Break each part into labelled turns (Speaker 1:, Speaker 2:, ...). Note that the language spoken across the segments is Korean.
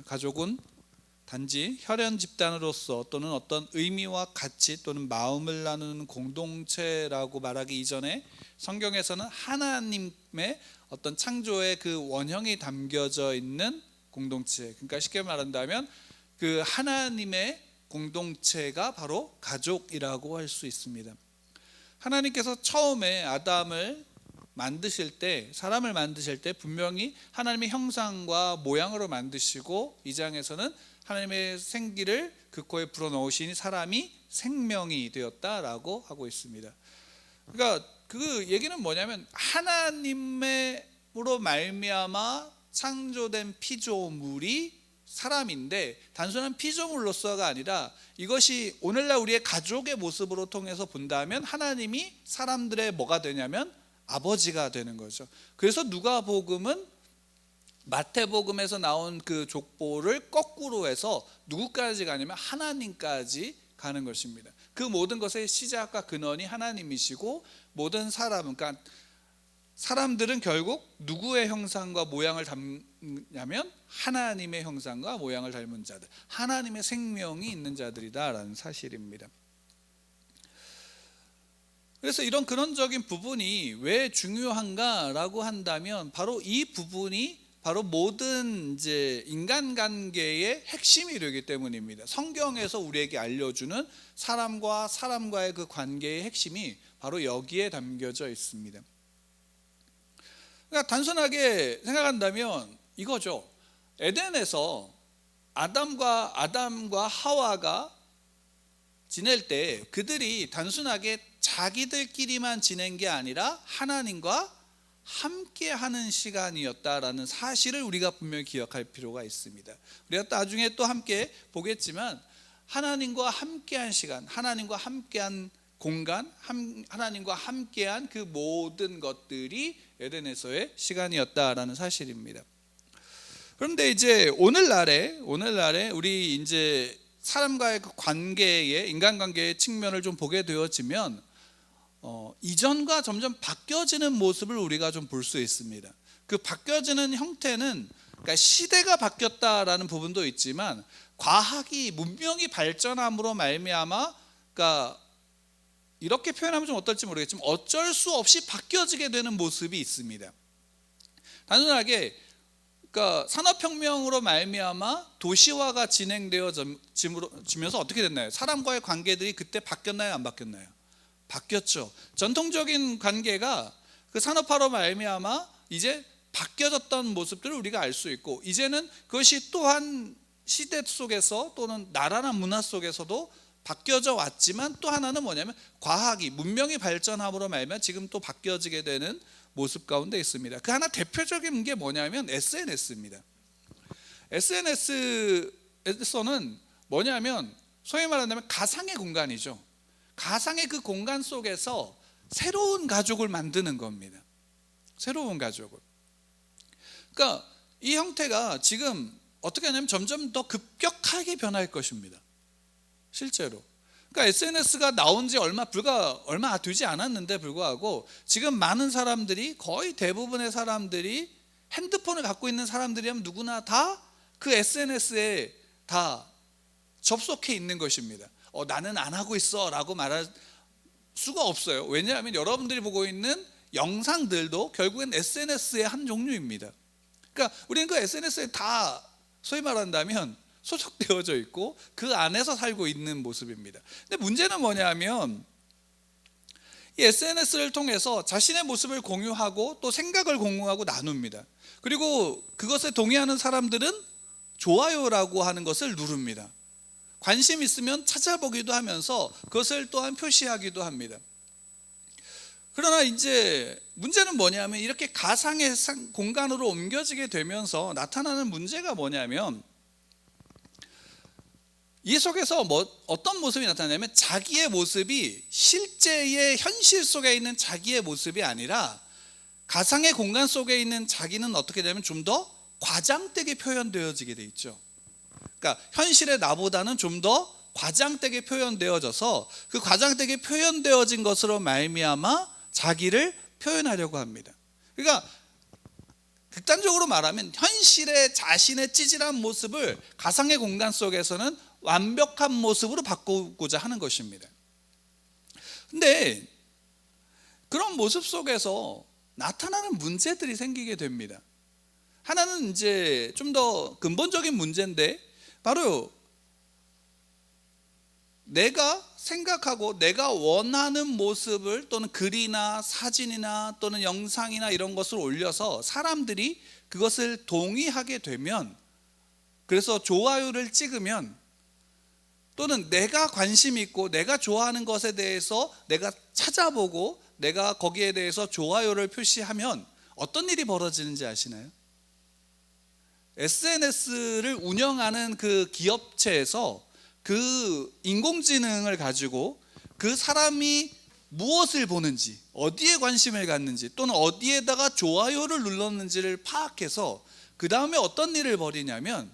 Speaker 1: 가족은 단지 혈연 집단으로서 또는 어떤 의미와 가치 또는 마음을 나누는 공동체라고 말하기 이전에 성경에서는 하나님의 어떤 창조의 그 원형이 담겨져 있는 공동체, 그러니까 쉽게 말한다면 그 하나님의 공동체가 바로 가족이라고 할 수 있습니다. 하나님께서 처음에 아담을 만드실 때, 사람을 만드실 때 분명히 하나님의 형상과 모양으로 만드시고, 이 장에서는 하나님의 생기를 그 코에 불어넣으시니 사람이 생명이 되었다라고 하고 있습니다. 그러니까 그 얘기는 뭐냐면 하나님으로 말미암아 창조된 피조물이 사람인데, 단순한 피조물로서가 아니라 이것이 오늘날 우리의 가족의 모습으로 통해서 본다면 하나님이 사람들의 뭐가 되냐면 아버지가 되는 거죠. 그래서 누가복음은 마태복음에서 나온 그 족보를 거꾸로 해서 누구까지 가냐면 하나님까지 가는 것입니다. 그 모든 것의 시작과 근원이 하나님이시고, 모든 그러니까 사람들은 결국 누구의 형상과 모양을 닮냐면 하나님의 형상과 모양을 닮은 자들, 하나님의 생명이 있는 자들이다라는 사실입니다. 그래서 이런 근원적인 부분이 왜 중요한가라고 한다면 바로 이 부분이 바로 모든 이제 인간관계의 핵심이 되기 때문입니다. 성경에서 우리에게 알려주는 사람과 사람과의 그 관계의 핵심이 바로 여기에 담겨져 있습니다. 그러니까 단순하게 생각한다면 이거죠. 에덴에서 아담과 하와가 지낼 때 그들이 단순하게 자기들끼리만 지낸 게 아니라 하나님과 함께 하는 시간이었다라는 사실을 우리가 분명히 기억할 필요가 있습니다. 우리가 나중에 또 함께 보겠지만 하나님과 함께한 시간, 하나님과 함께한 공간, 하나님과 함께한 그 모든 것들이 에덴에서의 시간이었다라는 사실입니다. 그런데 이제 오늘날에 우리 이제 사람과의 그 관계의 인간관계의 측면을 좀 보게 되어지면 이전과 점점 바뀌어지는 모습을 우리가 좀 볼 수 있습니다. 그 바뀌어지는 형태는 그러니까 시대가 바뀌었다라는 부분도 있지만 과학이 문명이 발전함으로 말미암아, 그러니까 이렇게 표현하면 좀 어떨지 모르겠지만 어쩔 수 없이 바뀌어지게 되는 모습이 있습니다. 단순하게 그러니까 산업혁명으로 말미암아 도시화가 진행되어지면서 어떻게 됐나요? 사람과의 관계들이 그때 바뀌었나요? 안 바뀌었나요? 바뀌었죠. 전통적인 관계가 그 산업화로 말미암아 이제 바뀌어졌던 모습들을 우리가 알 수 있고, 이제는 그것이 또한 시대 속에서 또는 나라나 문화 속에서도 바뀌어져 왔지만, 또 하나는 뭐냐면 과학이 문명이 발전함으로 말미암아 지금 또 바뀌어지게 되는 모습 가운데 있습니다. 그 하나 대표적인 게 뭐냐면 SNS입니다. SNS에서는 뭐냐면 소위 말한다면 가상의 공간이죠. 가상의 그 공간 속에서 새로운 가족을 만드는 겁니다. 새로운 가족을. 그러니까 이 형태가 지금 어떻게 하냐면 점점 더 급격하게 변할 것입니다. 실제로. 그러니까 SNS가 나온 지 얼마 되지 않았는데 불구하고 지금 많은 사람들이, 거의 대부분의 사람들이 핸드폰을 갖고 있는 사람들이라면 누구나 다 그 SNS에 다 접속해 있는 것입니다. 나는 안 하고 있어 라고 말할 수가 없어요. 왜냐하면 여러분들이 보고 있는 영상들도 결국엔 SNS의 한 종류입니다. 그러니까 우리는 그 SNS에 다 소위 말한다면 소속되어져 있고 그 안에서 살고 있는 모습입니다. 근데 문제는 뭐냐면 이 SNS를 통해서 자신의 모습을 공유하고 또 생각을 공유하고 나눕니다. 그리고 그것에 동의하는 사람들은 좋아요라고 하는 것을 누릅니다. 관심 있으면 찾아보기도 하면서 그것을 또한 표시하기도 합니다. 그러나 이제 문제는 뭐냐면 이렇게 가상의 공간으로 옮겨지게 되면서 나타나는 문제가 뭐냐면, 이 속에서 어떤 모습이 나타나냐면 자기의 모습이 실제의 현실 속에 있는 자기의 모습이 아니라 가상의 공간 속에 있는 자기는 어떻게 되냐면 좀 더 과장되게 표현되어지게 돼 있죠. 그러니까 현실의 나보다는 좀 더 과장되게 표현되어져서 그 과장되게 표현되어진 것으로 말미암아 자기를 표현하려고 합니다. 그러니까 극단적으로 말하면 현실의 자신의 찌질한 모습을 가상의 공간 속에서는 완벽한 모습으로 바꾸고자 하는 것입니다. 근데 그런 모습 속에서 나타나는 문제들이 생기게 됩니다. 하나는 이제 좀 더 근본적인 문제인데, 바로 내가 생각하고 내가 원하는 모습을 또는 글이나 사진이나 또는 영상이나 이런 것을 올려서 사람들이 그것을 동의하게 되면, 그래서 좋아요를 찍으면, 또는 내가 관심 있고 내가 좋아하는 것에 대해서 내가 찾아보고 내가 거기에 대해서 좋아요를 표시하면 어떤 일이 벌어지는지 아시나요? SNS를 운영하는 그 기업체에서 그 인공지능을 가지고 그 사람이 무엇을 보는지, 어디에 관심을 갖는지, 또는 어디에다가 좋아요를 눌렀는지를 파악해서 그 다음에 어떤 일을 벌이냐면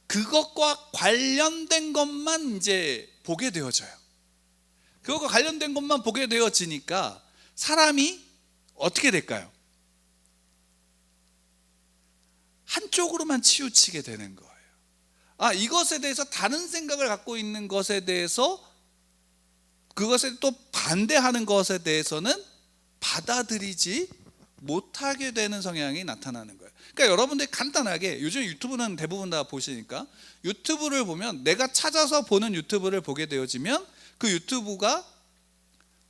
Speaker 1: 그것과 관련된 것만 이제 보게 되어져요. 그것과 관련된 것만 보게 되어지니까 사람이 어떻게 될까요? 한쪽으로만 치우치게 되는 거예요. 이것에 대해서 다른 생각을 갖고 있는 것에 대해서, 그것에 또 반대하는 것에 대해서는 받아들이지 못하게 되는 성향이 나타나는 거예요. 그러니까 여러분들이 간단하게, 요즘 유튜브는 대부분 다 보시니까 유튜브를 보면, 내가 찾아서 보는 유튜브를 보게 되어지면 그 유튜브가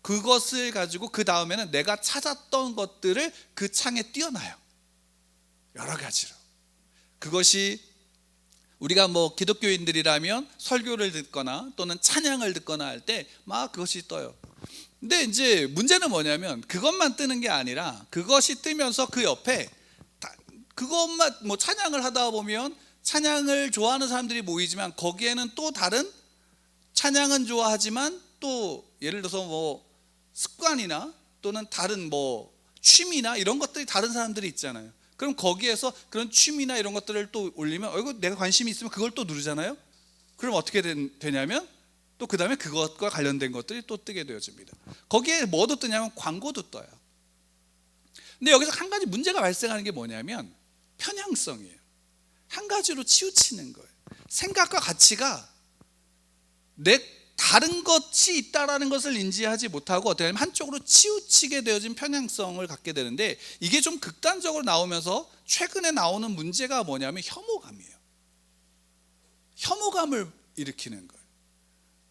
Speaker 1: 그것을 가지고 그 다음에는 내가 찾았던 것들을 그 창에 띄워놔요. 여러 가지로. 그것이 우리가 뭐 기독교인들이라면 설교를 듣거나 또는 찬양을 듣거나 할 때 막 그것이 떠요. 근데 이제 문제는 뭐냐면 그것만 뜨는 게 아니라, 그것이 뜨면서 그 옆에 그것만 뭐 찬양을 하다 보면 찬양을 좋아하는 사람들이 모이지만 거기에는 또 다른, 찬양은 좋아하지만 또 예를 들어서 뭐 습관이나 또는 다른 뭐 취미나 이런 것들이 다른 사람들이 있잖아요. 그럼 거기에서 그런 취미나 이런 것들을 또 올리면 이거 내가 관심이 있으면 그걸 또 누르잖아요. 그럼 어떻게 되냐면 또 그 다음에 그것과 관련된 것들이 또 뜨게 되어집니다. 거기에 뭐도 뜨냐면 광고도 떠요. 근데 여기서 한 가지 문제가 발생하는 게 뭐냐면 편향성이에요. 한 가지로 치우치는 거예요. 생각과 가치가 다른 것이 있다라는 것을 인지하지 못하고 어떻게 하면 한쪽으로 치우치게 되어진 편향성을 갖게 되는데, 이게 좀 극단적으로 나오면서 최근에 나오는 문제가 뭐냐면 혐오감이에요. 혐오감을 일으키는 거예요.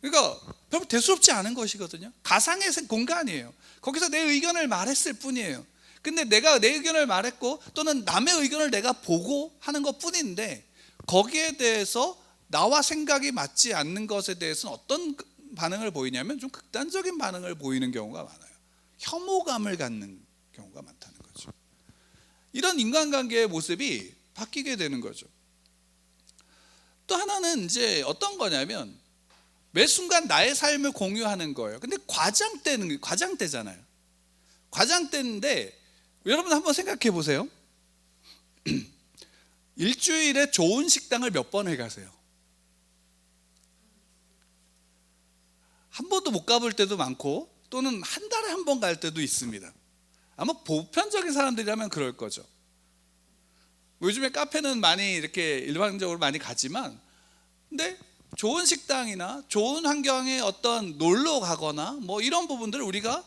Speaker 1: 그러니까 별로 대수롭지 않은 것이거든요. 가상의 공간이에요. 거기서 내 의견을 말했을 뿐이에요. 근데 내가 내 의견을 말했고 또는 남의 의견을 내가 보고 하는 것 뿐인데, 거기에 대해서 나와 생각이 맞지 않는 것에 대해서는 어떤 반응을 보이냐면 좀 극단적인 반응을 보이는 경우가 많아요. 혐오감을 갖는 경우가 많다는 거죠. 이런 인간관계의 모습이 바뀌게 되는 거죠. 또 하나는 이제 어떤 거냐면 매 순간 나의 삶을 공유하는 거예요. 근데 과장되잖아요. 과장되는데 여러분 한번 생각해 보세요. 일주일에 좋은 식당을 몇 번을 가세요? 한 번도 못 가볼 때도 많고 또는 한 달에 한 번 갈 때도 있습니다. 아마 보편적인 사람들이라면 그럴 거죠. 요즘에 카페는 많이 이렇게 일반적으로 많이 가지만, 근데 좋은 식당이나 좋은 환경에 어떤 놀러 가거나 뭐 이런 부분들을 우리가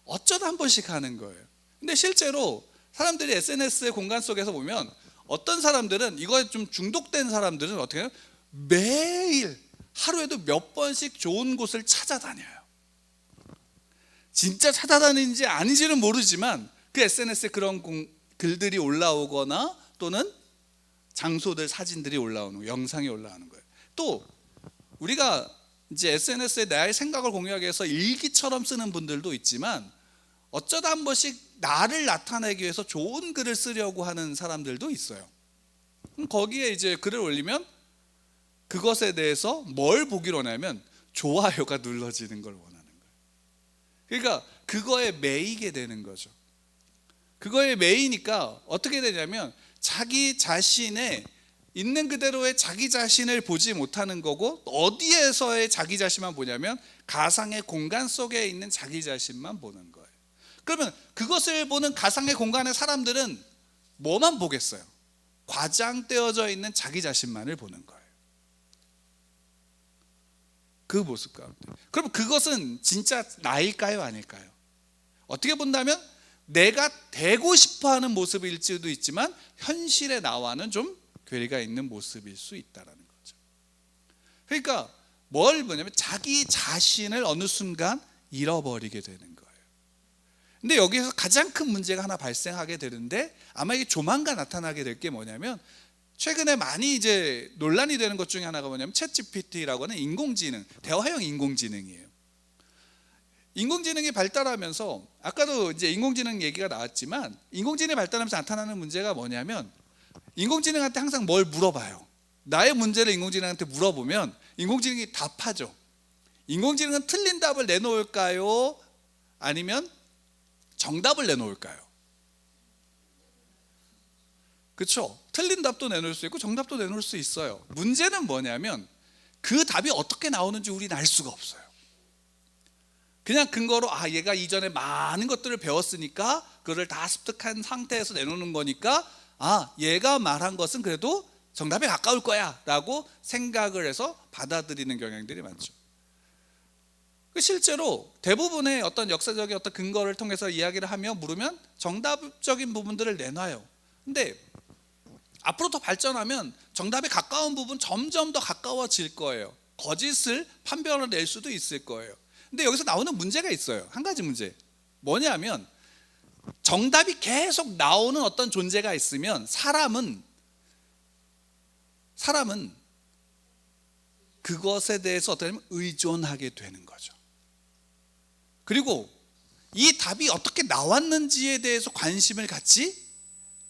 Speaker 1: 어쩌다 한 번씩 하는 거예요. 근데 실제로 사람들이 SNS의 공간 속에서 보면 어떤 사람들은, 이거에 좀 중독된 사람들은 어떻게 해요? 매일 하루에도 몇 번씩 좋은 곳을 찾아다녀요. 진짜 찾아다니는지 아닌지는 모르지만 그 SNS에 그런 글들이 올라오거나 또는 장소들 사진들이 올라오는 거예요. 영상이 올라오는 거예요. 또 우리가 이제 SNS에 나의 생각을 공유하기 위해서 일기처럼 쓰는 분들도 있지만, 어쩌다 한 번씩 나를 나타내기 위해서 좋은 글을 쓰려고 하는 사람들도 있어요. 거기에 이제 글을 올리면 그것에 대해서 뭘 보기로 하냐면 좋아요가 눌러지는 걸 원하는 거예요. 그러니까 그거에 매이게 되는 거죠. 그거에 매이니까 어떻게 되냐면 자기 자신의 있는 그대로의 자기 자신을 보지 못하는 거고, 어디에서의 자기 자신만 보냐면 가상의 공간 속에 있는 자기 자신만 보는 거예요. 그러면 그것을 보는 가상의 공간의 사람들은 뭐만 보겠어요? 과장되어져 있는 자기 자신만을 보는 거예요. 그 모습 가운데. 그럼 그것은 진짜 나일까요, 아닐까요? 어떻게 본다면 내가 되고 싶어하는 모습일지도 있지만 현실의 나와는 좀 괴리가 있는 모습일 수 있다는 거죠. 그러니까 뭘 보냐면 자기 자신을 어느 순간 잃어버리게 되는 거예요. 근데 여기서 가장 큰 문제가 하나 발생하게 되는데, 아마 이게 조만간 나타나게 될 게 뭐냐면, 최근에 많이 이제 논란이 되는 것 중에 하나가 뭐냐면 챗GPT라고 하는 인공지능, 대화형 인공지능이에요. 인공지능이 발달하면서, 아까도 이제 인공지능 얘기가 나왔지만, 인공지능이 발달하면서 나타나는 문제가 뭐냐면, 인공지능한테 항상 뭘 물어봐요. 나의 문제를 인공지능한테 물어보면 인공지능이 답하죠. 인공지능은 틀린 답을 내놓을까요? 아니면 정답을 내놓을까요? 그렇죠? 틀린 답도 내놓을 수 있고 정답도 내놓을 수 있어요. 문제는 뭐냐면 그 답이 어떻게 나오는지 우리는 알 수가 없어요. 그냥 근거로 얘가 이전에 많은 것들을 배웠으니까 그거를 다 습득한 상태에서 내놓는 거니까 얘가 말한 것은 그래도 정답에 가까울 거야 라고 생각을 해서 받아들이는 경향들이 많죠. 실제로 대부분의 어떤 역사적인 어떤 근거를 통해서 이야기를 하며 물으면 정답적인 부분들을 내놔요. 근데 앞으로 더 발전하면 정답에 가까운 부분 점점 더 가까워질 거예요. 거짓을 판별을 낼 수도 있을 거예요. 근데 여기서 나오는 문제가 있어요. 한 가지 문제. 뭐냐면 정답이 계속 나오는 어떤 존재가 있으면 사람은 그것에 대해서 어떻게 보면 의존하게 되는 거죠. 그리고 이 답이 어떻게 나왔는지에 대해서 관심을 갖지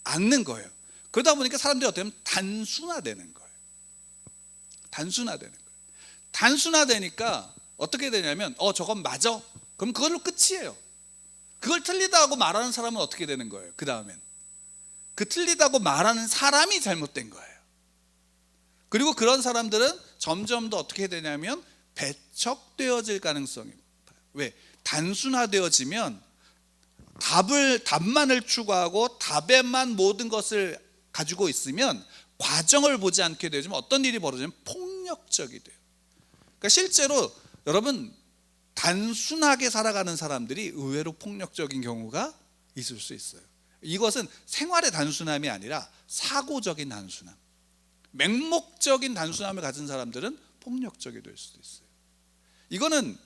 Speaker 1: 않는 거예요. 그러다 보니까 사람들이 어떻게 보면 단순화되는 거예요. 단순화되니까 어떻게 되냐면 저건 맞아. 그럼 그걸로 끝이에요. 그걸 틀리다고 말하는 사람은 어떻게 되는 거예요? 그 다음엔 그 틀리다고 말하는 사람이 잘못된 거예요. 그리고 그런 사람들은 점점 더 어떻게 되냐면 배척되어질 가능성이 높아요. 왜? 단순화되어지면 답만을 추구하고 답에만 모든 것을 가지고 있으면 과정을 보지 않게 되면 어떤 일이 벌어지면 폭력적이 돼요. 그러니까 실제로 여러분 단순하게 살아가는 사람들이 의외로 폭력적인 경우가 있을 수 있어요. 이것은 생활의 단순함이 아니라 사고적인 단순함, 맹목적인 단순함을 가진 사람들은 폭력적이 될 수도 있어요. 이거는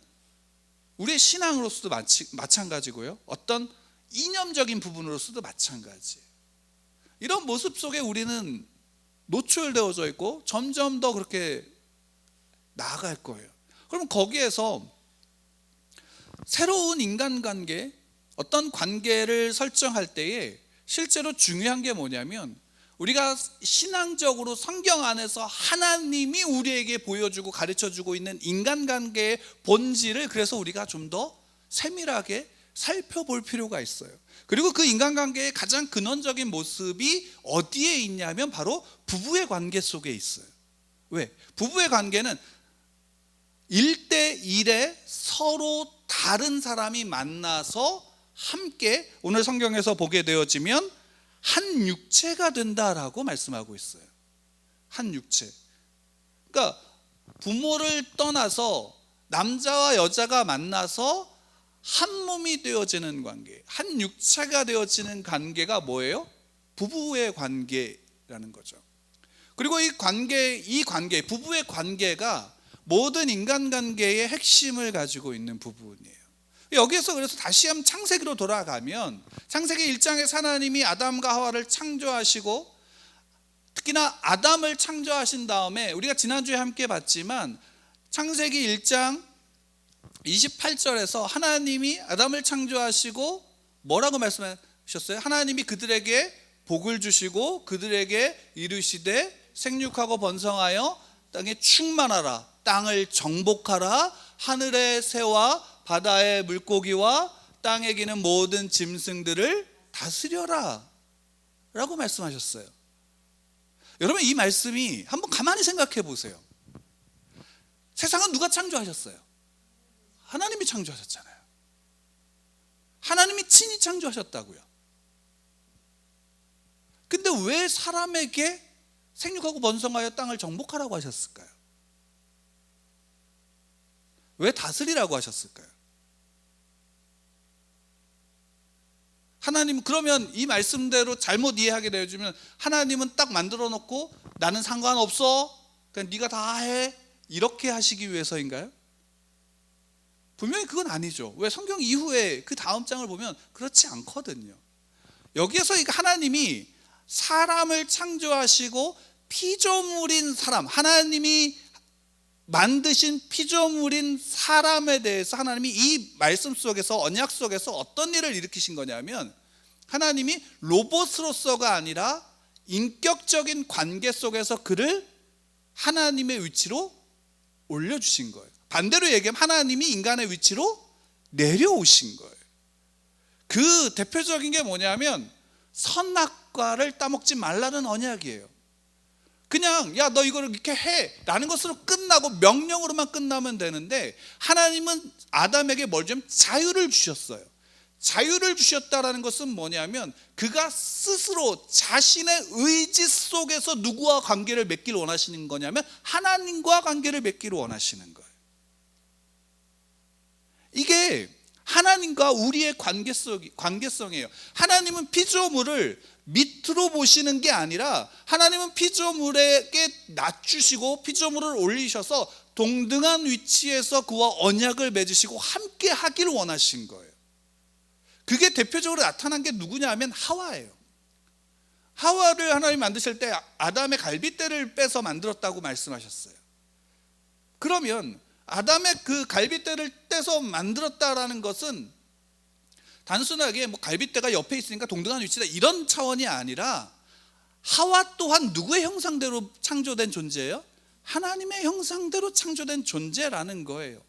Speaker 1: 우리의 신앙으로서도 마찬가지고요, 어떤 이념적인 부분으로서도 마찬가지예요. 이런 모습 속에 우리는 노출되어져 있고 점점 더 그렇게 나아갈 거예요. 그럼 거기에서 새로운 인간관계, 어떤 관계를 설정할 때에 실제로 중요한 게 뭐냐면, 우리가 신앙적으로 성경 안에서 하나님이 우리에게 보여주고 가르쳐주고 있는 인간관계의 본질을 그래서 우리가 좀 더 세밀하게 살펴볼 필요가 있어요. 그리고 그 인간관계의 가장 근원적인 모습이 어디에 있냐면 바로 부부의 관계 속에 있어요. 왜? 부부의 관계는 1대1에 서로 다른 사람이 만나서 함께, 오늘 성경에서 보게 되어지면 한 육체가 된다라고 말씀하고 있어요. 한 육체. 그러니까 부모를 떠나서 남자와 여자가 만나서 한 몸이 되어지는 관계, 한 육체가 되어지는 관계가 뭐예요? 부부의 관계라는 거죠. 그리고 이 관계, 부부의 관계가 모든 인간관계의 핵심을 가지고 있는 부분이에요. 여기에서 그래서 다시 한번 창세기로 돌아가면, 창세기 1장에 하나님이 아담과 하와를 창조하시고, 특히나 아담을 창조하신 다음에 우리가 지난주에 함께 봤지만 창세기 1장 28절에서 하나님이 아담을 창조하시고 뭐라고 말씀하셨어요? 하나님이 그들에게 복을 주시고 그들에게 이르시되 생육하고 번성하여 땅에 충만하라, 땅을 정복하라, 하늘의 새와 바다의 물고기와 땅에 기는 모든 짐승들을 다스려라 라고 말씀하셨어요. 여러분, 이 말씀이 한번 가만히 생각해 보세요. 세상은 누가 창조하셨어요? 하나님이 창조하셨잖아요. 하나님이 친히 창조하셨다고요. 근데 왜 사람에게 생육하고 번성하여 땅을 정복하라고 하셨을까요? 왜 다스리라고 하셨을까요? 하나님, 그러면 이 말씀대로 잘못 이해하게 되어주면 하나님은 딱 만들어 놓고 나는 상관없어, 그냥 네가 다 해, 이렇게 하시기 위해서인가요? 분명히 그건 아니죠. 왜? 성경 이후에 그 다음 장을 보면 그렇지 않거든요. 여기에서 하나님이 사람을 창조하시고 피조물인 사람, 하나님이 만드신 피조물인 사람에 대해서 하나님이 이 말씀 속에서, 언약 속에서 어떤 일을 일으키신 거냐면, 하나님이 로봇으로서가 아니라 인격적인 관계 속에서 그를 하나님의 위치로 올려주신 거예요. 반대로 얘기하면 하나님이 인간의 위치로 내려오신 거예요. 그 대표적인 게 뭐냐면 선악과를 따먹지 말라는 언약이에요. 그냥 야 너 이거를 이렇게 해 라는 것으로 끝나고 명령으로만 끝나면 되는데, 하나님은 아담에게 뭘 좀 자유를 주셨어요. 자유를 주셨다라는 것은 뭐냐면 그가 스스로 자신의 의지 속에서 누구와 관계를 맺기를 원하시는 거냐면 하나님과 관계를 맺기를 원하시는 거예요. 이게 하나님과 우리의 관계성이에요. 하나님은 피조물을 밑으로 보시는 게 아니라 하나님은 피조물에게 낮추시고 피조물을 올리셔서 동등한 위치에서 그와 언약을 맺으시고 함께 하기를 원하신 거예요. 그게 대표적으로 나타난 게 누구냐 하면 하와예요. 하와를 하나님 만드실 때 아담의 갈빗대를 빼서 만들었다고 말씀하셨어요. 그러면 아담의 그 갈빗대를 떼서 만들었다라는 것은 단순하게 뭐 갈빗대가 옆에 있으니까 동등한 위치다 이런 차원이 아니라, 하와 또한 누구의 형상대로 창조된 존재예요? 하나님의 형상대로 창조된 존재라는 거예요.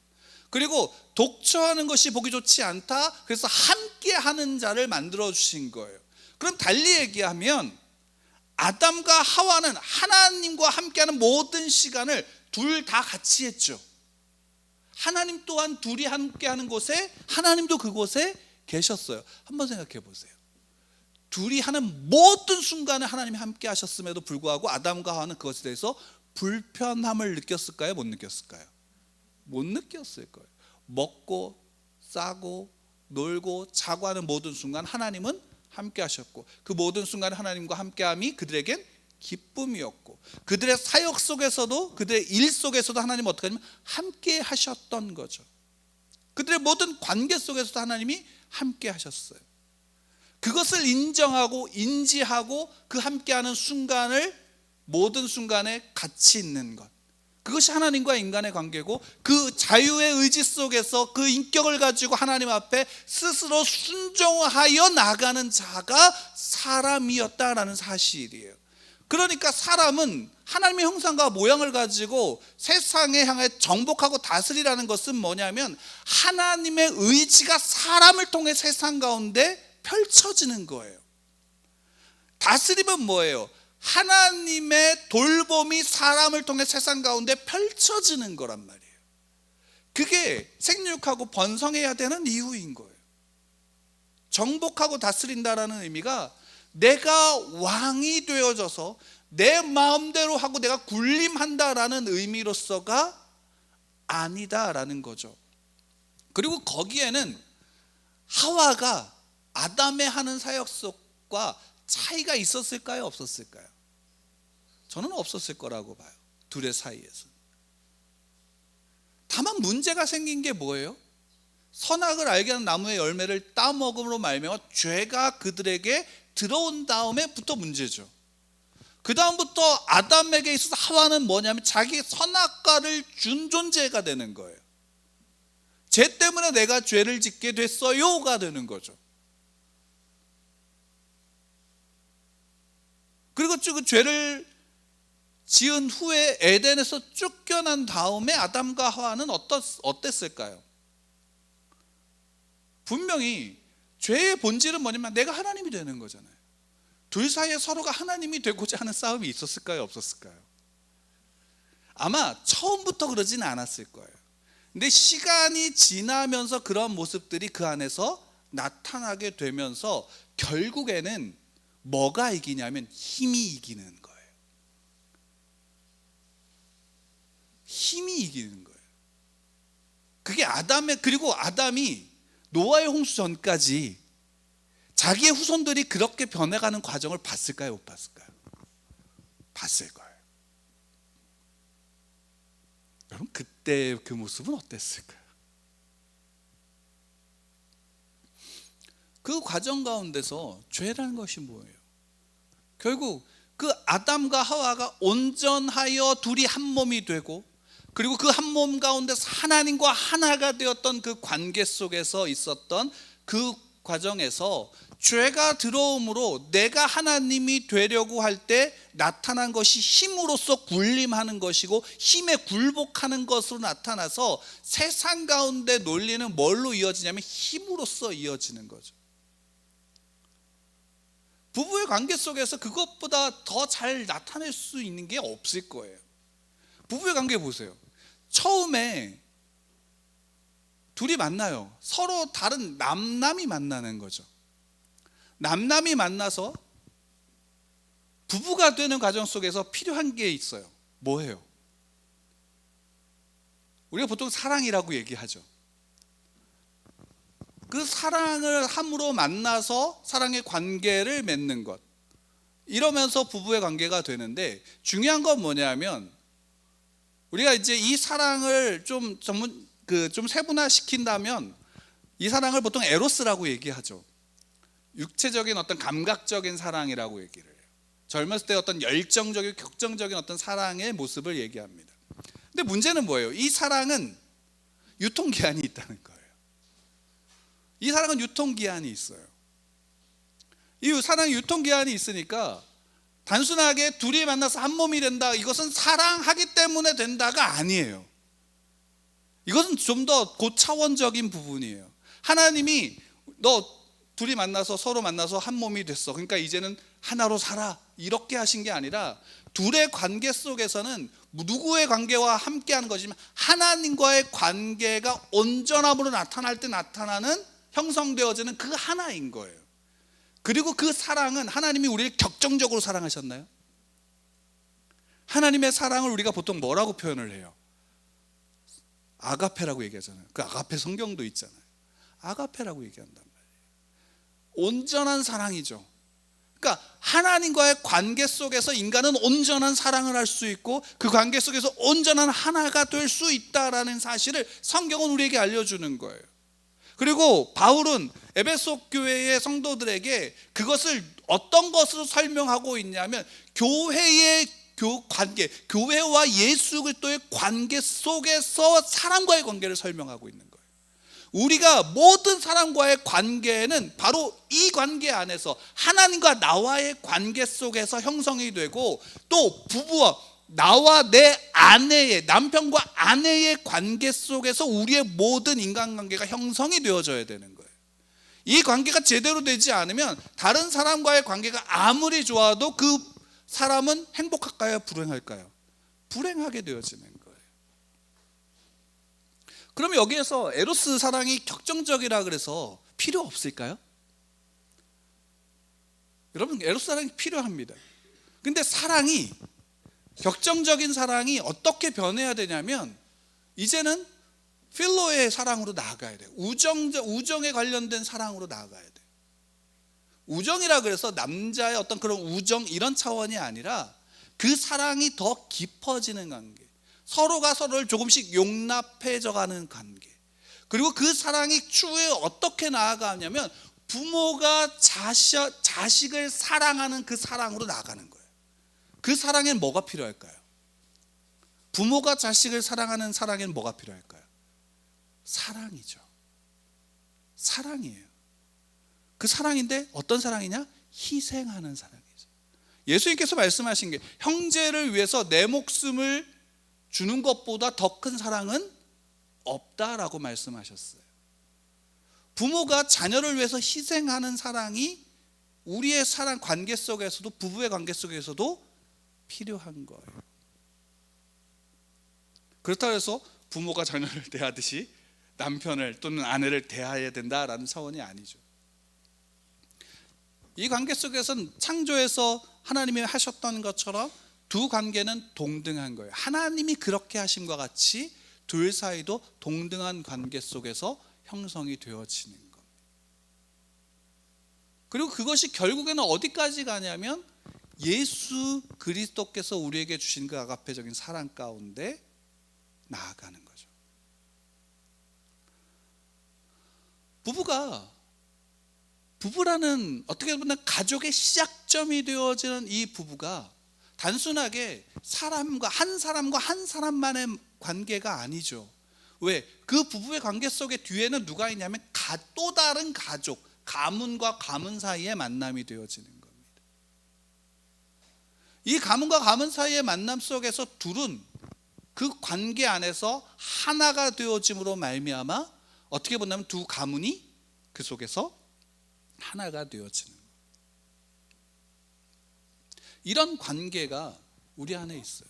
Speaker 1: 그리고 독처하는 것이 보기 좋지 않다, 그래서 함께 하는 자를 만들어 주신 거예요. 그럼 달리 얘기하면 아담과 하와는 하나님과 함께하는 모든 시간을 둘 다 같이 했죠. 하나님 또한 둘이 함께하는 곳에 하나님도 그곳에 계셨어요. 한번 생각해 보세요. 둘이 하는 모든 순간에 하나님이 함께 하셨음에도 불구하고 아담과 하와는 그것에 대해서 불편함을 느꼈을까요? 못 느꼈을까요? 못 느꼈을 거예요. 먹고 싸고 놀고 자고 하는 모든 순간 하나님은 함께 하셨고, 그 모든 순간에 하나님과 함께함이 그들에겐 기쁨이었고, 그들의 사역 속에서도 그들의 일 속에서도 하나님은 어떻게 하냐면 함께 하셨던 거죠. 그들의 모든 관계 속에서도 하나님이 함께 하셨어요. 그것을 인정하고 인지하고 그 함께하는 순간을 모든 순간에 같이 있는 것, 그것이 하나님과 인간의 관계고, 그 자유의 의지 속에서 그 인격을 가지고 하나님 앞에 스스로 순종하여 나가는 자가 사람이었다라는 사실이에요. 그러니까 사람은 하나님의 형상과 모양을 가지고 세상에 향해 정복하고 다스리라는 것은 뭐냐면 하나님의 의지가 사람을 통해 세상 가운데 펼쳐지는 거예요. 다스림은 뭐예요? 하나님의 돌봄이 사람을 통해 세상 가운데 펼쳐지는 거란 말이에요. 그게 생육하고 번성해야 되는 이유인 거예요. 정복하고 다스린다라는 의미가 내가 왕이 되어져서 내 마음대로 하고 내가 군림한다라는 의미로서가 아니다라는 거죠. 그리고 거기에는 하와가 아담의 하는 사역과 차이가 있었을까요? 없었을까요? 저는 없었을 거라고 봐요. 둘의 사이에서. 다만 문제가 생긴 게 뭐예요? 선악을 알게 하는 나무의 열매를 따먹음으로 말미암아 죄가 그들에게 들어온 다음에부터 문제죠. 그 다음부터 아담에게 있어서 하와는 뭐냐면 자기 선악과를 준 존재가 되는 거예요. 죄 때문에 내가 죄를 짓게 됐어요가 되는 거죠. 그리고 그 죄를 지은 후에 에덴에서 쫓겨난 다음에 아담과 하와는 어땠을까요? 분명히 죄의 본질은 뭐냐면 내가 하나님이 되는 거잖아요. 둘 사이에 서로가 하나님이 되고자 하는 싸움이 있었을까요? 없었을까요? 아마 처음부터 그러지는 않았을 거예요. 근데 시간이 지나면서 그런 모습들이 그 안에서 나타나게 되면서 결국에는 뭐가 이기냐면 힘이 이기는 거예요. 힘이 이기는 거예요. 그게 그리고 아담이 노아의 홍수 전까지 자기의 후손들이 그렇게 변해가는 과정을 봤을까요? 못 봤을까요? 봤을 거예요. 여러분, 그때 그 모습은 어땠을까요? 그 과정 가운데서 죄라는 것이 뭐예요? 결국 그 아담과 하와가 온전하여 둘이 한 몸이 되고, 그리고 그 한 몸 가운데서 하나님과 하나가 되었던 그 관계 속에서 있었던 그 과정에서 죄가 들어옴으로 내가 하나님이 되려고 할 때 나타난 것이 힘으로써 군림하는 것이고 힘에 굴복하는 것으로 나타나서 세상 가운데 논리는 뭘로 이어지냐면 힘으로써 이어지는 거죠. 부부의 관계 속에서 그것보다 더 잘 나타낼 수 있는 게 없을 거예요. 부부의 관계 보세요. 처음에 둘이 만나요. 서로 다른 남남이 만나는 거죠. 남남이 만나서 부부가 되는 과정 속에서 필요한 게 있어요. 뭐예요? 우리가 보통 사랑이라고 얘기하죠. 그 사랑을 함으로 만나서 사랑의 관계를 맺는 것, 이러면서 부부의 관계가 되는데, 중요한 건 뭐냐면 우리가 이제 이 사랑을 좀 세분화시킨다면 이 사랑을 보통 에로스라고 얘기하죠. 육체적인 어떤 감각적인 사랑이라고 얘기를 해요. 젊었을 때 어떤 열정적이고 격정적인 어떤 사랑의 모습을 얘기합니다. 근데 문제는 뭐예요? 이 사랑은 유통기한이 있다는 거예요. 이 사랑은 유통기한이 있어요. 이 사랑의 유통기한이 있으니까 단순하게 둘이 만나서 한 몸이 된다, 이것은 사랑하기 때문에 된다가 아니에요. 이것은 좀 더 고차원적인 부분이에요. 하나님이 너 둘이 만나서 서로 만나서 한 몸이 됐어, 그러니까 이제는 하나로 살아, 이렇게 하신 게 아니라 둘의 관계 속에서는 누구의 관계와 함께하는 것이지만 하나님과의 관계가 온전함으로 나타날 때 나타나는, 형성되어지는 그 하나인 거예요. 그리고 그 사랑은 하나님이 우리를 격정적으로 사랑하셨나요? 하나님의 사랑을 우리가 보통 뭐라고 표현을 해요? 아가페라고 얘기하잖아요. 그 아가페 성경도 있잖아요. 아가페라고 얘기한단 말이에요. 온전한 사랑이죠. 그러니까 하나님과의 관계 속에서 인간은 온전한 사랑을 할 수 있고 그 관계 속에서 온전한 하나가 될 수 있다라는 사실을 성경은 우리에게 알려주는 거예요. 그리고 바울은 에베소 교회의 성도들에게 그것을 어떤 것으로 설명하고 있냐면 교회의 관계, 교회와 예수 그리스도의 관계 속에서 사람과의 관계를 설명하고 있는 거예요. 우리가 모든 사람과의 관계는 바로 이 관계 안에서 하나님과 나와의 관계 속에서 형성이 되고, 또 부부와 나와 내 아내의, 남편과 아내의 관계 속에서 우리의 모든 인간관계가 형성이 되어져야 되는 거예요. 이 관계가 제대로 되지 않으면 다른 사람과의 관계가 아무리 좋아도 그 사람은 행복할까요? 불행할까요? 불행하게 되어지는 거예요. 그러면 여기에서 에로스 사랑이 격정적이라 그래서 필요 없을까요? 여러분, 에로스 사랑이 필요합니다. 근데 사랑이, 격정적인 사랑이 어떻게 변해야 되냐면 이제는 필로의 사랑으로 나아가야 돼요. 우정에 관련된 사랑으로 나아가야 돼요. 우정이라 그래서 남자의 어떤 그런 우정 이런 차원이 아니라 그 사랑이 더 깊어지는 관계, 서로가 서로를 조금씩 용납해져가는 관계, 그리고 그 사랑이 추후에 어떻게 나아가냐면 부모가 자식을 사랑하는 그 사랑으로 나아가는 거예요. 그 사랑엔 뭐가 필요할까요? 부모가 자식을 사랑하는 사랑엔 뭐가 필요할까요? 사랑이죠. 사랑이에요. 그 사랑인데 어떤 사랑이냐? 희생하는 사랑이죠. 예수님께서 말씀하신 게 형제를 위해서 내 목숨을 주는 것보다 더 큰 사랑은 없다라고 말씀하셨어요. 부모가 자녀를 위해서 희생하는 사랑이 우리의 사랑 관계 속에서도, 부부의 관계 속에서도 필요한 거예요. 그렇다고 해서 부모가 자녀를 대하듯이 남편을 또는 아내를 대해야 된다라는 차원이 아니죠. 이 관계 속에서는 창조에서 하나님이 하셨던 것처럼 두 관계는 동등한 거예요. 하나님이 그렇게 하심과 같이 둘 사이도 동등한 관계 속에서 형성이 되어지는 것. 그리고 그것이 결국에는 어디까지 가냐면 예수 그리스도께서 우리에게 주신 그 아가페적인 사랑 가운데 나아가는 거죠. 부부라는 어떻게 보면 가족의 시작점이 되어지는 이 부부가 단순하게 한 사람만의 관계가 아니죠. 왜? 그 부부의 관계 속에 뒤에는 누가 있냐면 또 다른 가족, 가문과 가문 사이의 만남이 되어지는 겁니다. 이 가문과 가문 사이의 만남 속에서 둘은 그 관계 안에서 하나가 되어짐으로 말미암아 어떻게 보면 두 가문이 그 속에서 하나가 되어지는 거예요. 이런 관계가 우리 안에 있어요.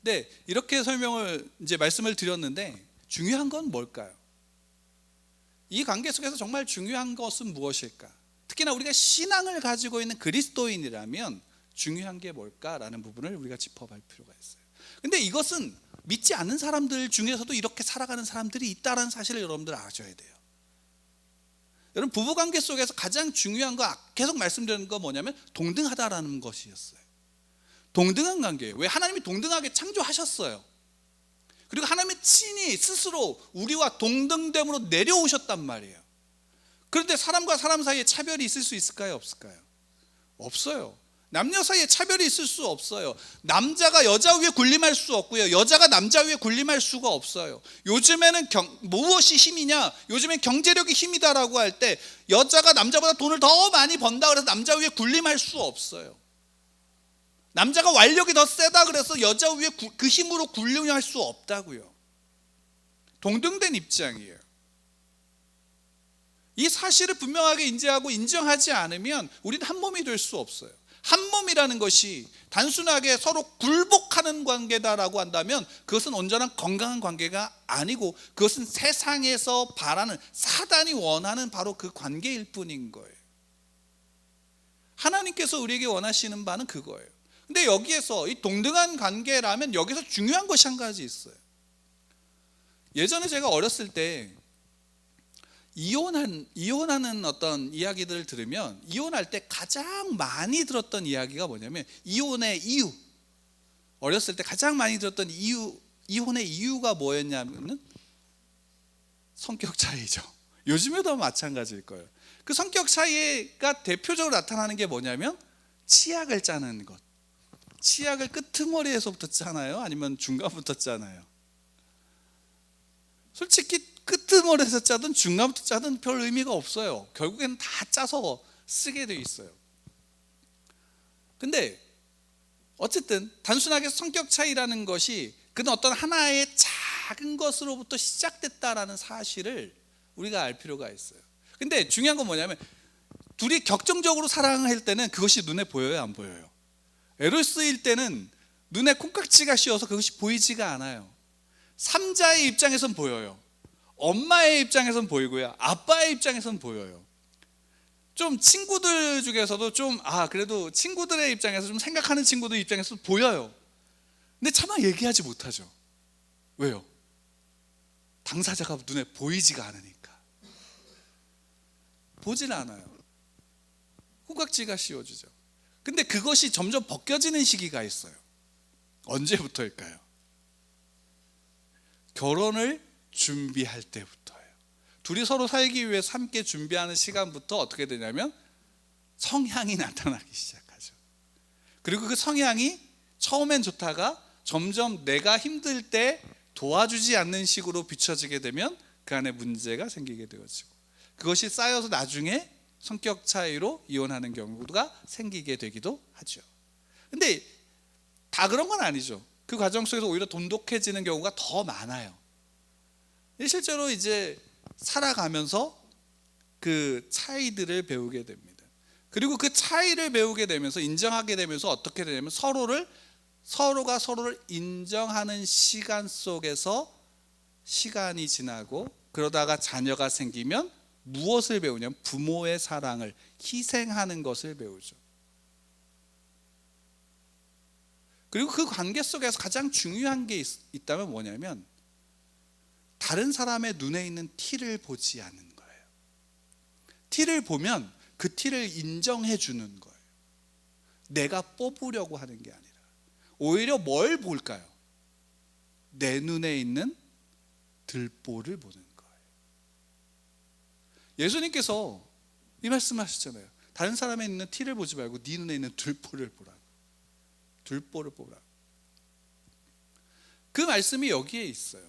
Speaker 1: 네, 이렇게 말씀을 드렸는데 중요한 건 뭘까요? 이 관계 속에서 정말 중요한 것은 무엇일까? 특히나 우리가 신앙을 가지고 있는 그리스도인이라면 중요한 게 뭘까라는 부분을 우리가 짚어볼 필요가 있어요. 근데 이것은 믿지 않는 사람들 중에서도 이렇게 살아가는 사람들이 있다는 사실을 여러분들 아셔야 돼요. 여러분, 부부관계 속에서 가장 중요한 거 계속 말씀드리는 거 뭐냐면 동등하다라는 것이었어요. 동등한 관계예요. 왜? 하나님이 동등하게 창조하셨어요. 그리고 하나님이 친히 스스로 우리와 동등됨으로 내려오셨단 말이에요. 그런데 사람과 사람 사이에 차별이 있을 수 있을까요? 없을까요? 없어요. 남녀 사이에 차별이 있을 수 없어요. 남자가 여자 위에 군림할 수 없고요, 여자가 남자 위에 군림할 수가 없어요. 요즘에는 무엇이 힘이냐? 요즘엔 경제력이 힘이다라고 할 때 여자가 남자보다 돈을 더 많이 번다 그래서 남자 위에 군림할 수 없어요. 남자가 완력이 더 세다 그래서 여자 위에 그 힘으로 군림할 수 없다고요. 동등된 입장이에요. 이 사실을 분명하게 인지하고 인정하지 않으면 우리는 한 몸이 될 수 없어요. 한 몸이라는 것이 단순하게 서로 굴복하는 관계다라고 한다면 그것은 온전한 건강한 관계가 아니고 그것은 세상에서 바라는, 사단이 원하는 바로 그 관계일 뿐인 거예요. 하나님께서 우리에게 원하시는 바는 그거예요. 근데 여기에서 이 동등한 관계라면 여기서 중요한 것이 한 가지 있어요. 예전에 제가 어렸을 때 이혼하는 어떤 이야기들을 들으면 이혼할 때 가장 많이 들었던 이야기가 뭐냐면 이혼의 이유. 어렸을 때 가장 많이 들었던 이혼의 이유가 뭐였냐면 성격 차이죠. 요즘에도 마찬가지일 거예요. 그 성격 차이가 대표적으로 나타나는 게 뭐냐면 치약을 짜는 것. 치약을 끄트머리에서부터 짜나요? 아니면 중간부터 짜나요? 솔직히 끄트머리에서 짜든 중간부터 짜든 별 의미가 없어요. 결국에는 다 짜서 쓰게 돼 있어요. 근데 어쨌든 단순하게 성격 차이라는 것이 그는 어떤 하나의 작은 것으로부터 시작됐다라는 사실을 우리가 알 필요가 있어요. 근데 중요한 건 뭐냐면 둘이 격정적으로 사랑할 때는 그것이 눈에 보여요, 안 보여요? 에로스일 때는 눈에 콩깍지가 씌어서 그것이 보이지가 않아요. 삼자의 입장에선 보여요. 엄마의 입장에선 보이고요, 아빠의 입장에선 보여요. 좀 친구들 중에서도 그래도 친구들의 입장에서 좀 생각하는 친구들 입장에서 보여요. 근데 차마 얘기하지 못하죠. 왜요? 당사자가 눈에 보이지가 않으니까. 보질 않아요. 콩깍지가 씌워지죠. 근데 그것이 점점 벗겨지는 시기가 있어요. 언제부터일까요? 결혼을 준비할 때부터예요. 둘이 서로 살기 위해서 함께 준비하는 시간부터 어떻게 되냐면 성향이 나타나기 시작하죠. 그리고 그 성향이 처음엔 좋다가 점점 내가 힘들 때 도와주지 않는 식으로 비춰지게 되면 그 안에 문제가 생기게 되어지고, 그것이 쌓여서 나중에 성격 차이로 이혼하는 경우가 생기게 되기도 하죠. 근데 다 그런 건 아니죠. 그 과정 속에서 오히려 돈독해지는 경우가 더 많아요. 실제로 이제 살아가면서 그 차이들을 배우게 됩니다. 그리고 그 차이를 배우게 되면서 인정하게 되면서 어떻게 되냐면 서로가 서로를 인정하는 시간 속에서 시간이 지나고 그러다가 자녀가 생기면 무엇을 배우냐면 부모의 사랑을, 희생하는 것을 배우죠. 그리고 그 관계 속에서 가장 중요한 게 있다면 뭐냐면 다른 사람의 눈에 있는 티를 보지 않는 거예요. 티를 보면 그 티를 인정해 주는 거예요. 내가 뽑으려고 하는 게 아니라 오히려 뭘 볼까요? 내 눈에 있는 들보를 보는 거예요. 예수님께서 이 말씀하셨잖아요. 다른 사람에 있는 티를 보지 말고 네 눈에 있는 들보를 보라고. 들보를 보라. 그 말씀이 여기에 있어요.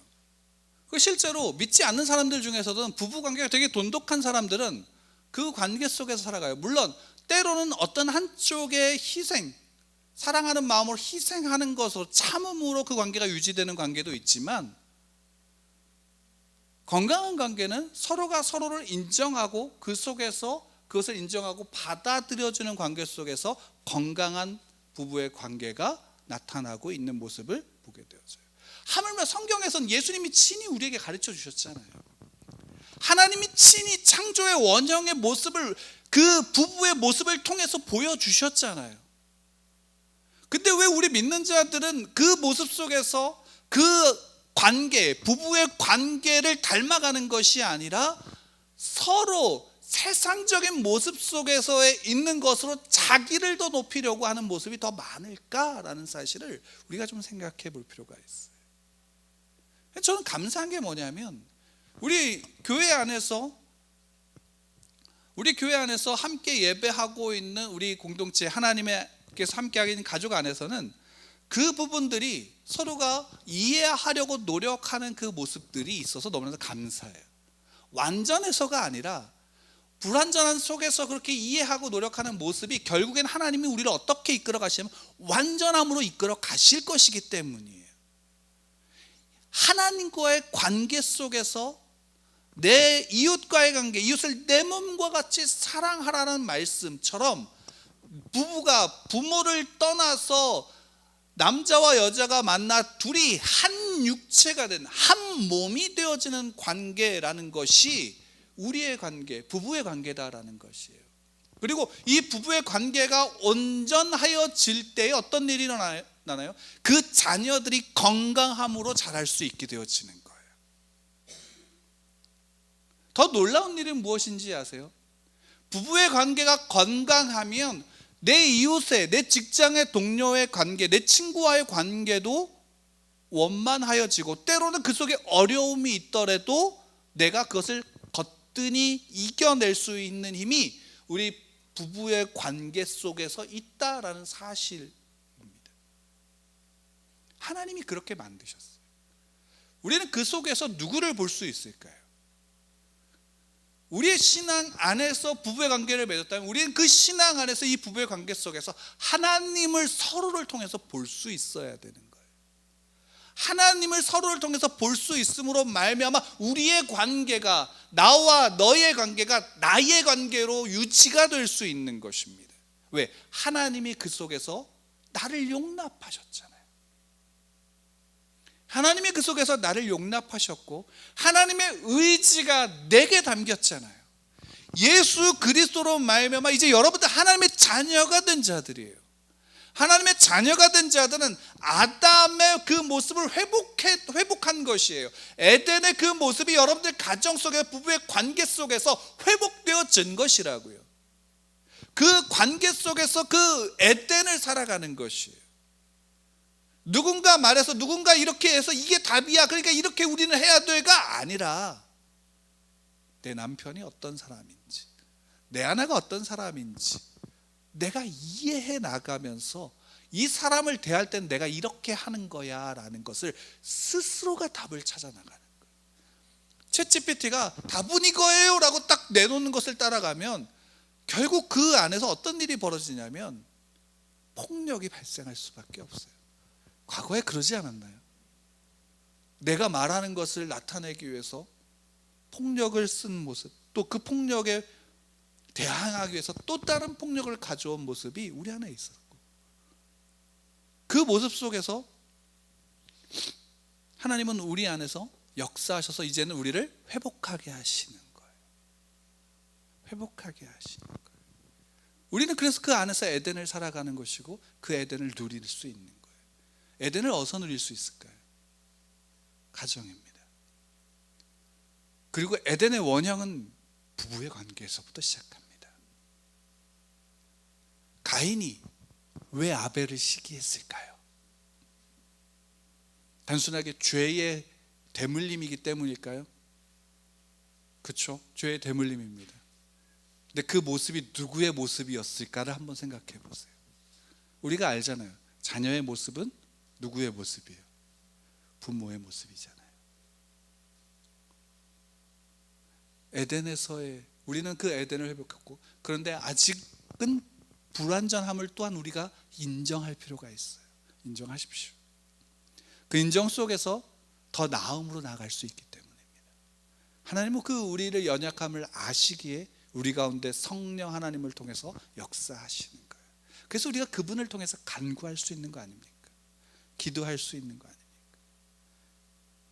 Speaker 1: 실제로 믿지 않는 사람들 중에서도 부부관계가 되게 돈독한 사람들은 그 관계 속에서 살아가요. 물론 때로는 어떤 한쪽의 희생, 사랑하는 마음으로 희생하는 것으로, 참음으로 그 관계가 유지되는 관계도 있지만, 건강한 관계는 서로가 서로를 인정하고 그 속에서 그것을 인정하고 받아들여주는 관계 속에서 건강한 부부의 관계가 나타나고 있는 모습을 보게 되어져요. 하물며 성경에서는 예수님이 친히 우리에게 가르쳐 주셨잖아요. 하나님이 친히 창조의 원형의 모습을, 그 부부의 모습을 통해서 보여주셨잖아요. 근데 왜 우리 믿는 자들은 그 모습 속에서 그 관계, 부부의 관계를 닮아가는 것이 아니라 서로 세상적인 모습 속에서 있는 것으로 자기를 더 높이려고 하는 모습이 더 많을까라는 사실을 우리가 좀 생각해 볼 필요가 있어요. 저는 감사한 게 뭐냐면 우리 교회 안에서 함께 예배하고 있는 우리 공동체, 하나님께서 함께하고 있는 가족 안에서는 그 부분들이 서로가 이해하려고 노력하는 그 모습들이 있어서 너무나 감사해요. 완전해서가 아니라 불완전한 속에서 그렇게 이해하고 노력하는 모습이 결국엔 하나님이 우리를 어떻게 이끌어 가시면 완전함으로 이끌어 가실 것이기 때문이에요. 하나님과의 관계 속에서 내 이웃과의 관계, 이웃을 내 몸과 같이 사랑하라는 말씀처럼 부부가 부모를 떠나서 남자와 여자가 만나 둘이 한 육체가 된, 한 몸이 되어지는 관계라는 것이 우리의 관계, 부부의 관계다라는 것이에요. 그리고 이 부부의 관계가 온전하여질 때에 어떤 일이 일어나나요? 그 자녀들이 건강함으로 자랄 수 있게 되어지는 거예요. 더 놀라운 일은 무엇인지 아세요? 부부의 관계가 건강하면 내 이웃의, 내 직장의 동료의 관계, 내 친구와의 관계도 원만하여지고, 때로는 그 속에 어려움이 있더라도 내가 그것을 거뜬히 이겨낼 수 있는 힘이 우리 부부의 관계 속에서 있다라는 사실입니다. 하나님이 그렇게 만드셨어요. 우리는 그 속에서 누구를 볼 수 있을까요? 우리의 신앙 안에서 부부의 관계를 맺었다면 우리는 그 신앙 안에서 이 부부의 관계 속에서 하나님을 서로를 통해서 볼 수 있어야 되는 거예요. 하나님을 서로를 통해서 볼 수 있음으로 말미암아 우리의 관계가, 나와 너의 관계가 나의 관계로 유지가 될 수 있는 것입니다. 왜? 하나님이 그 속에서 나를 용납하셨잖아요. 하나님이 그 속에서 나를 용납하셨고 하나님의 의지가 내게 담겼잖아요. 예수 그리스도로 말미암아 이제 여러분들 하나님의 자녀가 된 자들이에요. 하나님의 자녀가 된 자들은 아담의 그 모습을 회복한 것이에요. 에덴의 그 모습이 여러분들 가정 속에, 부부의 관계 속에서 회복되어진 것이라고요. 그 관계 속에서 그 에덴을 살아가는 것이에요. 누군가 말해서 누군가 이렇게 해서 이게 답이야, 그러니까 이렇게 우리는 해야 돼가 아니라 내 남편이 어떤 사람인지, 내 아내가 어떤 사람인지 내가 이해해 나가면서 이 사람을 대할 땐 내가 이렇게 하는 거야 라는 것을 스스로가 답을 찾아 나가는 거예요. 챗GPT가 답은 이거예요 라고 딱 내놓는 것을 따라가면 결국 그 안에서 어떤 일이 벌어지냐면 폭력이 발생할 수밖에 없어요. 과거에 그러지 않았나요? 내가 말하는 것을 나타내기 위해서 폭력을 쓴 모습, 또 그 폭력에 대항하기 위해서 또 다른 폭력을 가져온 모습이 우리 안에 있었고, 그 모습 속에서 하나님은 우리 안에서 역사하셔서 이제는 우리를 회복하게 하시는 거예요. 회복하게 하시는 거예요. 우리는 그래서 그 안에서 에덴을 살아가는 것이고 그 에덴을 누릴 수 있는 거예요. 에덴을 어디서 누릴 수 있을까요? 가정입니다. 그리고 에덴의 원형은 부부의 관계에서부터 시작합니다. 가인이 왜 아벨을 시기했을까요? 단순하게 죄의 대물림이기 때문일까요? 그렇죠. 죄의 대물림입니다. 근데 그 모습이 누구의 모습이었을까를 한번 생각해 보세요. 우리가 알잖아요. 자녀의 모습은 누구의 모습이에요? 부모의 모습이잖아요. 에덴에서의 우리는 그 에덴을 회복했고, 그런데 아직은 불완전함을 또한 우리가 인정할 필요가 있어요. 인정하십시오. 그 인정 속에서 더 나음으로 나아갈 수 있기 때문입니다. 하나님은 그 우리를 연약함을 아시기에 우리 가운데 성령 하나님을 통해서 역사하시는 거예요. 그래서 우리가 그분을 통해서 간구할 수 있는 거 아닙니까? 기도할 수 있는 거 아닙니까?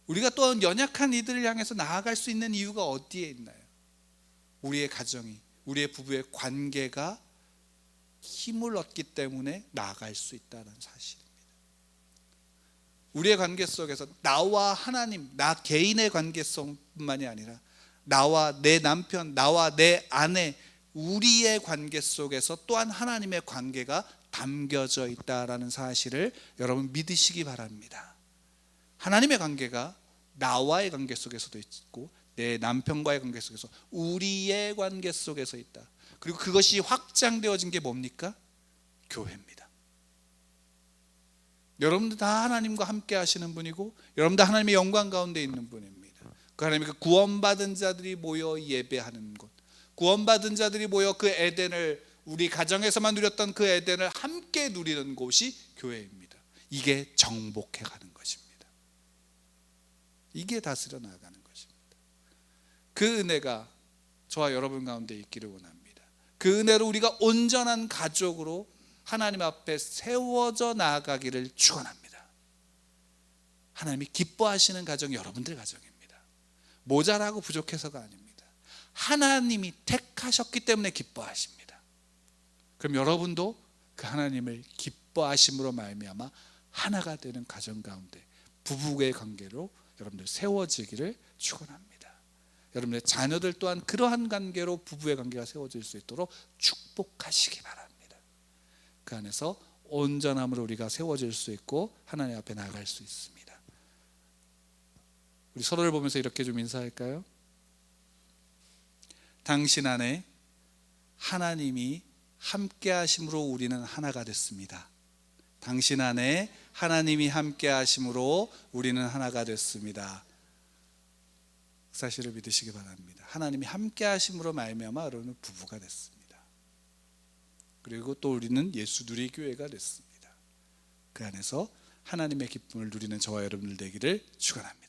Speaker 1: 우리가 또한 연약한 이들을 향해서 나아갈 수 있는 이유가 어디에 있나요? 우리의 가정이, 우리의 부부의 관계가 힘을 얻기 때문에 나아갈 수 있다는 사실입니다. 우리의 관계 속에서 나와 하나님, 나 개인의 관계성뿐만이 아니라 나와 내 남편, 나와 내 아내, 우리의 관계 속에서 또한 하나님의 관계가 담겨져 있다라는 사실을 여러분 믿으시기 바랍니다. 하나님의 관계가 나와의 관계 속에서도 있고 내 남편과의 관계 속에서, 우리의 관계 속에서 있다. 그리고 그것이 확장되어진 게 뭡니까? 교회입니다. 여러분들 다 하나님과 함께 하시는 분이고 여러분들 하나님의 영광 가운데 있는 분입니다. 그 하나님의 구원받은 자들이 모여 예배하는 곳, 구원받은 자들이 모여 그 에덴을, 우리 가정에서만 누렸던 그 에덴을 함께 누리는 곳이 교회입니다. 이게 정복해 가는 것입니다. 이게 다스려 나가는 것입니다. 그 은혜가 저와 여러분 가운데 있기를 원합니다. 그 은혜로 우리가 온전한 가족으로 하나님 앞에 세워져 나아가기를 축원합니다. 하나님이 기뻐하시는 가정이 여러분들 가정입니다. 모자라고 부족해서가 아닙니다. 하나님이 택하셨기 때문에 기뻐하십니다. 그럼 여러분도 그 하나님을 기뻐하심으로 말미암아 하나가 되는 가정 가운데 부부의 관계로 여러분들 세워지기를 축원합니다. 여러분의 자녀들 또한 그러한 관계로 부부의 관계가 세워질 수 있도록 축복하시기 바랍니다. 그 안에서 온전함으로 우리가 세워질 수 있고 하나님 앞에 나아갈 수 있습니다. 우리 서로를 보면서 이렇게 좀 인사할까요? 당신 안에 하나님이 함께 하심으로 우리는 하나가 됐습니다. 당신 안에 하나님이 함께 하심으로 우리는 하나가 됐습니다. 그 사실을 믿으시기 바랍니다. 하나님이 함께 하심으로 말미암아 여러분은 부부가 됐습니다. 그리고 또 우리는 예수 누리 교회가 됐습니다. 그 안에서 하나님의 기쁨을 누리는 저와 여러분들 되기를 축원합니다.